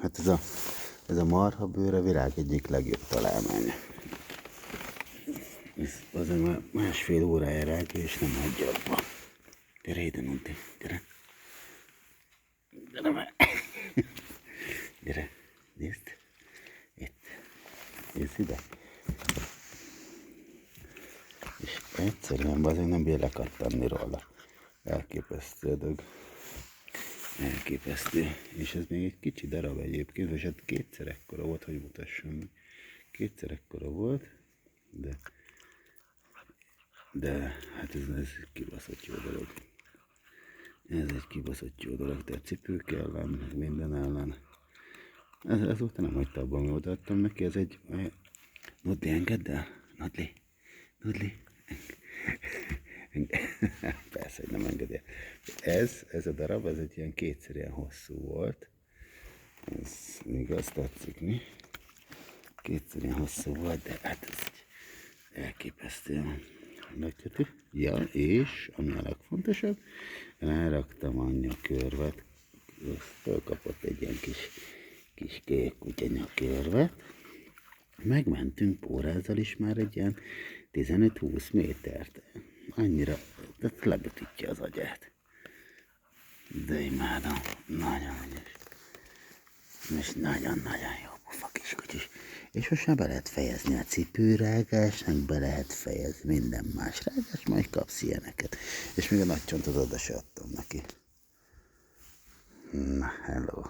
Hát ez a marhabőr a világ egyik legjobb találmánya. Ez azért már másfél órája rágja, és nem hagyja abba. Gyere ide, Nunti, gyere. Gyere már. Gyere, nézd. Itt. Nézd ide. És egyszerűen azért nem bír lekattanni róla. Elképesztő a dolog. Elképesztő. És ez még egy kicsi darab egyébként, és hát kétszer ekkora volt, hogy mutassam meg. Kétszer ekkora volt, de hát ez kibaszott jó dolog. Ez egy kibaszott jó dolog, tehát cipők ellen, meg minden ellen. Ezóta nem hagyta abban, amit adtam neki, ez egy... Nudli, engedd el? Nudli? Persze, hogy nem engedi el. Ez a darab, ez egy ilyen kétszer ilyen hosszú volt. Ez még azt tetszik, mi? Kétszer ilyen hosszú volt, de hát ez elképesztő. Látjátok? Ja, és ami a legfontosabb, ráraktam a nyakörvet, fölkapott egy ilyen kis kék kutya nyakörvet, megmentünk pórázzal is már egy ilyen 15-20 métert. Annyira, tehát lebetítja az agyát. De imádom, nagyon ügyes. És nagyon-nagyon jó pufa kis kutyus. És most már be lehet fejezni a cipőrágásnak, be lehet fejezni minden más rágás, majd kapsz ilyeneket. És még a nagy csontot oda se adtam neki. Na, hello.